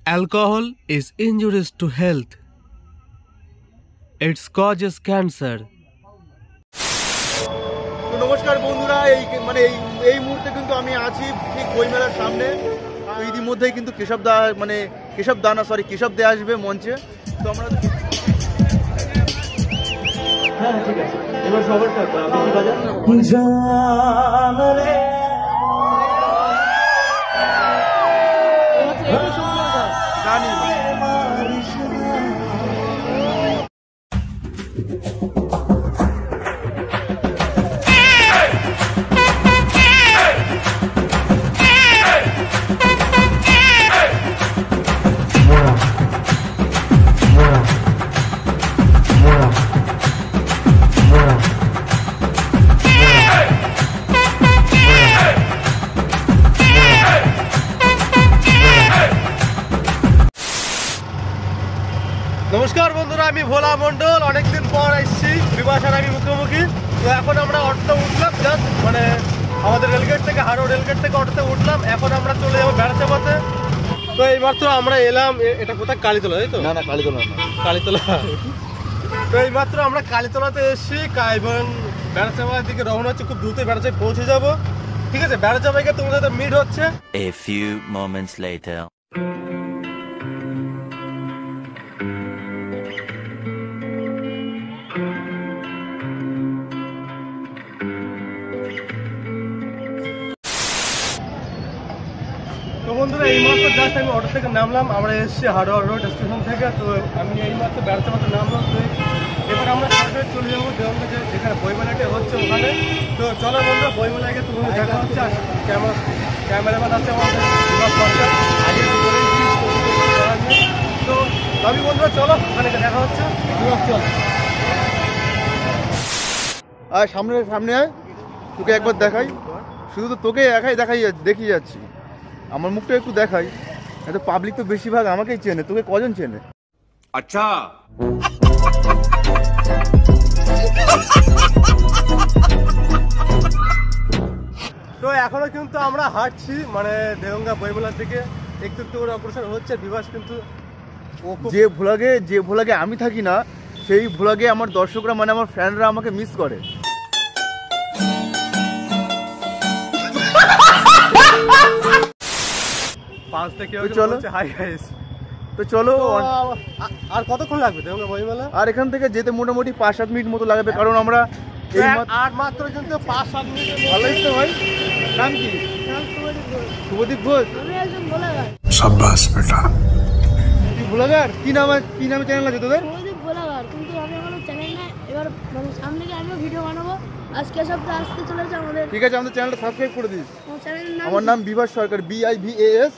Alcohol is injurious to health. It causes cancer. তো নমস্কার বন্ধুরা, এই মুহূর্তে কিন্তু আমি আছি ঠিক বইমেলার সামনে। ইতিমধ্যেই কিন্তু কেশব দে আসবে মঞ্চে। তো আমরা ঠিক আছে, এবার সবারটা জানি। নমস্কার বন্ধুরা, আমি ভোলা মন্ডল। অনেকদিন পর এসেছি বিভাসার আমি মুখোমুখি। তো এখন আমরা অটোতে উঠলাম, জাস্ট আমাদের রেলগেট থেকে অটোতে উঠলাম। এখন আমরা চলে যাবো বেড়াচাপাতে। তো এইমাত্র আমরা এলাম, এটা কোথায়? কালীতলা, তাই তো? না, কালীতলা না, কালীতলা। তো এইমাত্র আমরা কালীতলাতে এসেছি, এবং বেড়াচাপার দিকে রওনা হচ্ছে। খুব দ্রুত বেড়াচাপায় পৌঁছে যাবো। ঠিক আছে, বেড়াচাপাইকে তোমাদের সাথে মিট হচ্ছে। A few moments later. তো বন্ধুরা, এইমাত্র জাস্ট আমি অটো থেকে নামলাম। আমরা এসেছি হার্ডওয়ার রোড স্টেশন থেকে। তো আমি এইমাত্র বেড়াচাপাতে নামলাম। তো এবার আমরা সরাসরি চলে যাবো দেওয়ানগঞ্জ, যেখানে বইমেলাটা হচ্ছে ওখানে। তো চলো বন্ধুরা, বইমেলাকে তোমাদের দেখা হচ্ছে। ক্যামেরাম্যান আছে আমাদের সরকার, আগে তো আমি বন্ধুরা চলো ওখানে দেখা হচ্ছে। চল আর সামনে আয়, তোকে একবার দেখাই। শুধু তো তোকে দেখিয়ে যাচ্ছি, আমার মুখটা একটু দেখাই। এত পাবলিক তো বেশিরভাগ আমাকেই চেনে, তোকে কজন চেনে? আচ্ছা, তো এখনো কিন্তু আমরা হাঁটছি, দেওঙ্গা বইমেলার দিকে একটু করে অগ্রসর হচ্ছে। বিভাস কিন্তু যে ভ্লগে আমি থাকি না, সেই ভ্লগে আমার দর্শকরা আমার ফ্যানরা আমাকে মিস করে। তো চলো, আর কতক্ষণ লাগবে দেওঙ্গা বইমেলা? আর এখান থেকে যেতে মোটামুটি 5-7 মিনিট মতো লাগবে, কারণ আমরা মাত্র কিন্তু 5-7 মিনিট। ভালোই তো ভাই। নাম কি? শুভদীপ ঘোষ। সাব্বাস বেটা। তুই ব্লগার? কি নামে চ্যানেল আছে তোদের? শুভদীপ ব্লগার। কিন্তু আমি আমার চ্যানেল না, এবার সামনে গিয়ে আমিও ভিডিও বানাবো। আজকে সপ্তাহে আসতে চলেছে আমাদের। ঠিক আছে, আমাদের চ্যানেলটা সাবস্ক্রাইব করে দিস। আমার নাম বিভাস সরকার, BIVASSARKR।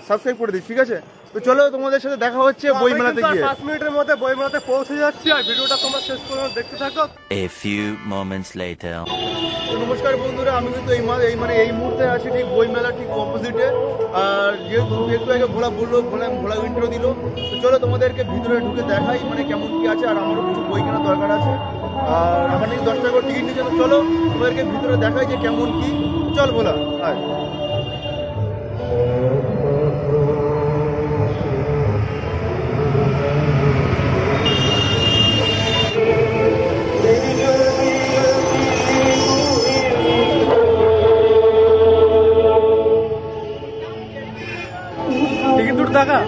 সাবস্ক্রাইব করে দিস, ঠিক আছে? তো চলো, তোমাদের সাথে দেখা হচ্ছে বইমেলাতে গিয়ে। 5 মিনিটের মধ্যে বইমেলাতে পৌঁছে যাচ্ছি, আর ভিডিওটা তোমরা শেষ পর্যন্ত দেখতে থাকো। A few moments later. নমস্কার বন্ধুরা, আমি কিন্তু এই মুহূর্তে আছি ঠিক বইমেলা ঠিক অপোজিটে। আর যেহেতু একটু আগে ভোলা ইন্ট্রো দিল, তো চলো তোমাদেরকে ভিতরে ঢুকে দেখাই কেমন কি আছে। আর আমারও কিছু বই কেনার দরকার আছে, আর আমার নাকি 10 টাকা করে টিকিট নিচ্ছে। তো চলো তোমাদেরকে ভিতরে দেখাই যে কেমন কি। চল ভোলা, আয়। টিকিট দুটো দেখা।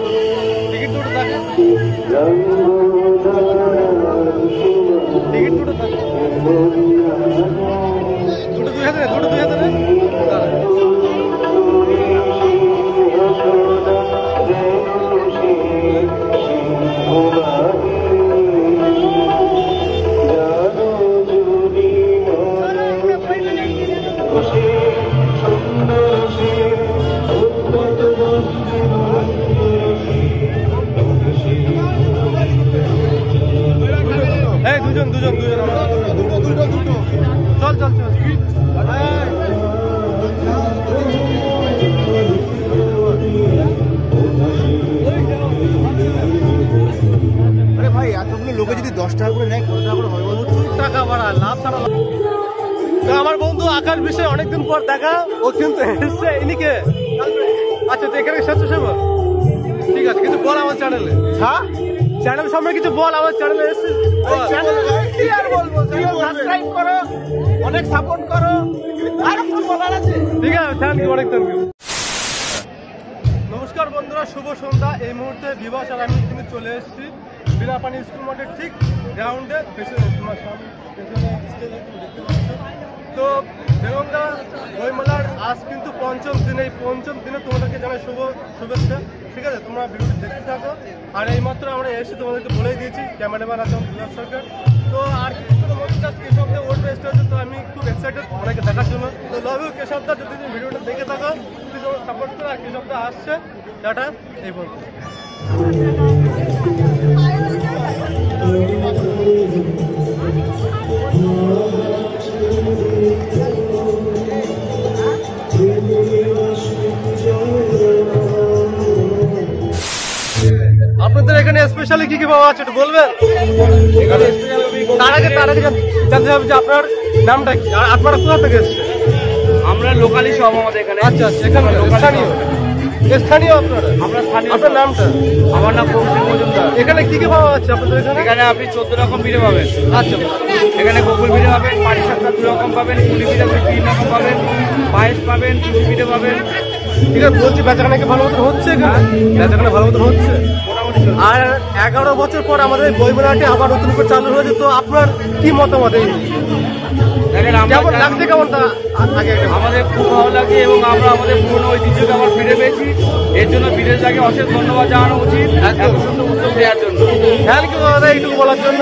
দুটো 2000 দুজন চল চল চল। আরে ভাই, এতগুলো লোকে যদি 10 টাকা করে নেয়, কত টাকা করে হয়? প্রচুর টাকা বাড়া, লাভ ছাড়া। তো আমার বন্ধু আকাশ বিষয়ে অনেকদিন পর দেখা, ও কিন্তু এসছে। ইনিকে আচ্ছা, তো এখানে শেষ সেবা ঠিক আছে, কিন্তু বল আমার চ্যানেলে। হ্যাঁ, চ্যানেল সামনে কিছু বল, আমার চ্যানেলে এসছে। কি আর বলবো, সাবস্ক্রাইব করো, অনেক সাপোর্ট করো, আর কিছু বলার আছে? ঠিক আছে, থ্যাংক ইউ, অনেক থ্যাংক ইউ। নমস্কার বন্ধুরা, শুভ সন্ধ্যা। এই মুহূর্তে বিভাস আর আমি কিন্তু চলে এসেছি বিনাপানি স্কুল মাঠের ঠিক গ্রাউন্ডে, তো বেগমদা বইমেলার আজ কিন্তু পঞ্চম দিনে। এই পঞ্চম দিনে তোমাদেরকে জানাই শুভেচ্ছা। ঠিক আছে, তোমরা ভিডিওটি দেখতে থাকো। আর এইমাত্র আমরা এসে তোমাদেরকে বলেই দিয়েছি, ক্যামেরাম্যান আছেন বিভাস সরকার। তো আর কিছু মধ্যে কেশবদা ওল্ড বেস্ট হয়েছে, তো আমি খুব এক্সাইটেড অনেকে দেখার জন্য। তো লাভ ইউ কেশবদা, যদি তুমি ভিডিওটা দেখে থাকো প্লিজ সাপোর্ট করো। আর কেশবদা আসছে, টাটা, এই বলবো। আপনাদের এখানে স্পেশালি কি কি পাওয়া আছে একটু বলবেন? তার আগে জানতে হবে যে আপনার নামটা কি, আর আপনারা কোথা থেকে এসছেন? আমরা লোকালি সব আমাদের এখানে। আচ্ছা আচ্ছা, এখানে স্থানীয় আপনারা? আমরা স্থানীয়। আপনার নামটা? আমার নাম কৌশিক মজুমদার। এখানে কি কি পাওয়া যাচ্ছে আপনাদের এখানে? এখানে আপনি 14 রকম পিঠে পাবেন। আচ্ছা, এখানে গোকুল পিঠে পাবেন, পাটি সাপটা 2 রকম পাবেন, পুলি পিঠে 3 রকম পাবেন, পায়েস পাবেন, চুল পিঠে পাবেন। ঠিক আছে, বলছি বেচাকেনা কি ভালো মতন হচ্ছে? এখানে বেচাকেনা ভালো মতন হচ্ছে মোটামুটি। আর 11 বছর পর আমাদের বইমেলাটি আবার নতুন করে চালু হয়েছে, তো আপনার কি মতামত? এই কেমন লাগছে? কেমন আগে? আমাদের খুব ভালো লাগে এবং আমরা আমাদের পুরনো ঐতিহ্যকে আবার ফিরে পেয়েছি। এর জন্য বিদেশটাকে অশেষ ধন্যবাদ জানানো উচিত, এত সুন্দর উদ্যোগ দেওয়ার জন্য। থ্যাংক ইউ দাদা এইটুকু বলার জন্য।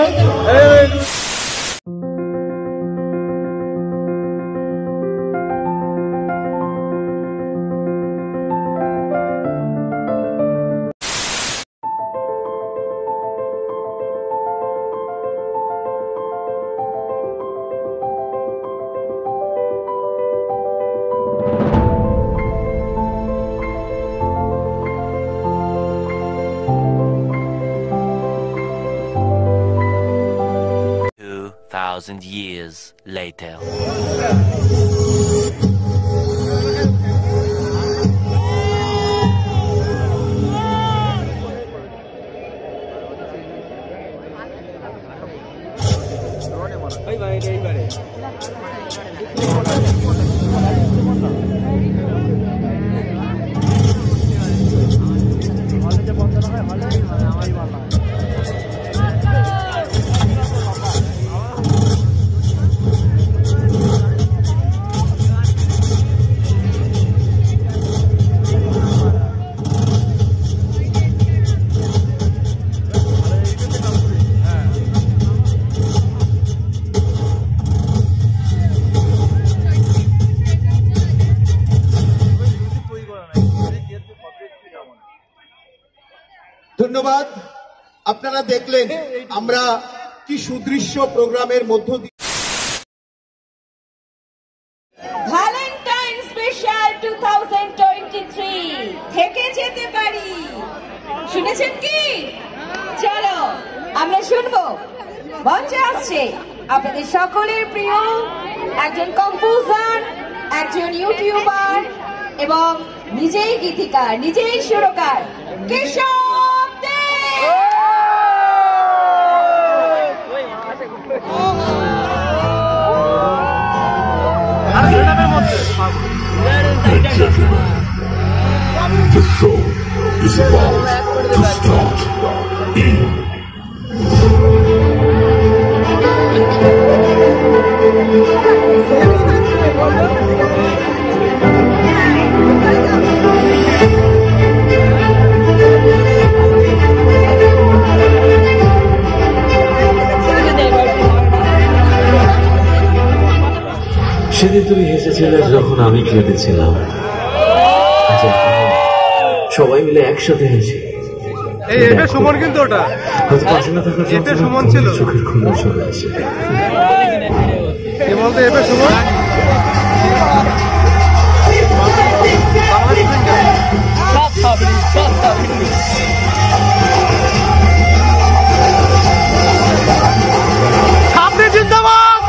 Years later. ধন্যবাদ। আপনারা দেখলেন আমরা কি সুদৃশ্য প্রোগ্রামের মধ্য দিয়ে ভ্যালেন্টাইন স্পেশাল 2023 থেকে যেতে পারি। শুনেছেন কি? চলো আমরা শুনবো। মঞ্চে আসছে আপনাদের সকলের প্রিয় একজন কম্পোজার, একজন ইউটিউবার এবং নিজেই গীতিকার, নিজেই সুরকার, কেশব দে। The show is about to start in সেদিন তুমি হেসেছিলে যখন আমি কেঁদেছিলাম, সবাই মিলে একসাথে হেসে। সুমন কিন্তু ওটা পাশে না থাকার সুমন ছিল, চোখের খুলে চলে আসে। কি বলতে এবার সুমন সামনে জিন্দাবাদ।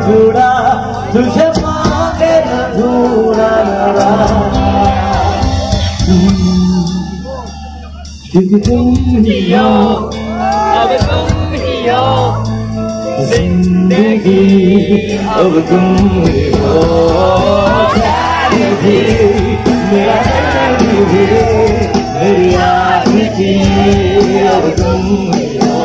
जुड़ा तुझे पाके अधूरा लगा क्योंकि तुम ही हो अब तुम ही हो जिंदगी अब तुम ही हो भी मेरा भी मेरी आँखी अब तुम ही हो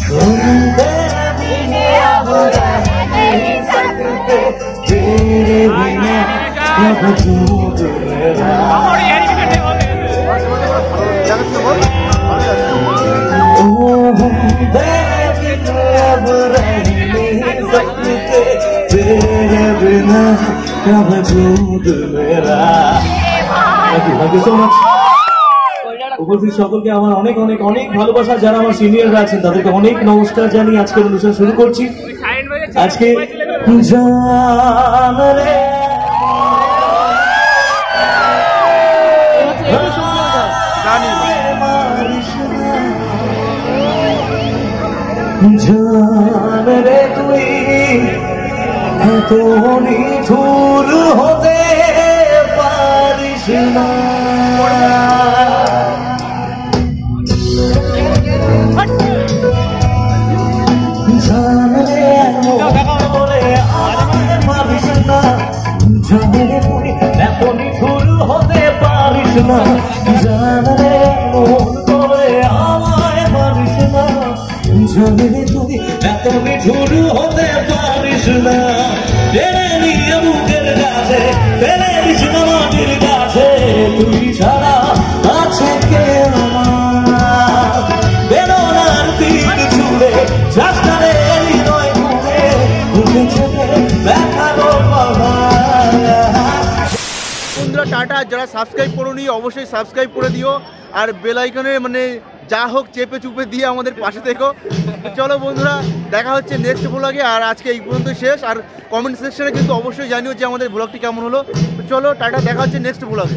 तुम तेरे बिना अब रह नहीं सकते तेरे बिना अब दूर मेरा अब रह नहीं सकते तेरे बिना कब दूध मेरा। थैंक यू सो माच। উপস্থিত সকলকে আমার অনেক অনেক অনেক ভালোবাসা। যারা আমার সিনিয়ররা আছেন তাদেরকে অনেক নমস্কার জানিয়ে আজকের অনুষ্ঠান শুরু করছি। আজকে জান রে জান রে তুই এত নিঠুর হতে পারিস না জান রে বলে আমায় পারিস না জান রে তুই এত নিঠুর হতে পারিস না জান রে বলে আমায় পারিস না জান রে তুই এত নিঠুর হতে পারিস না টেনে নিয়ে বুকের কাছে ফেলে দিস না মাটির কাছে তুই ছাড়া আছে কে আমার বেদনার তীর ছুঁড়ে চাষারে হৃদয় ঘুরে ঘুরে যেতে দেখালো বন্ধুরা টাটা। যারা সাবস্ক্রাইব করোনি অবশ্যই সাবস্ক্রাইব করে দিও আর বেল আইকনে মানে যা হোক চেপে চুপে দিয়ে আমাদের পাশে থেকো। চলো বন্ধুরা দেখা হচ্ছে নেক্সট ব্লগে। আর আজকে এই পর্যন্ত শেষ। আর কমেন্ট সেকশনে কিন্তু অবশ্যই জানিও যে আমাদের ব্লগটি কেমন হলো। চলো টাটা, দেখা হচ্ছে নেক্সট ব্লগে।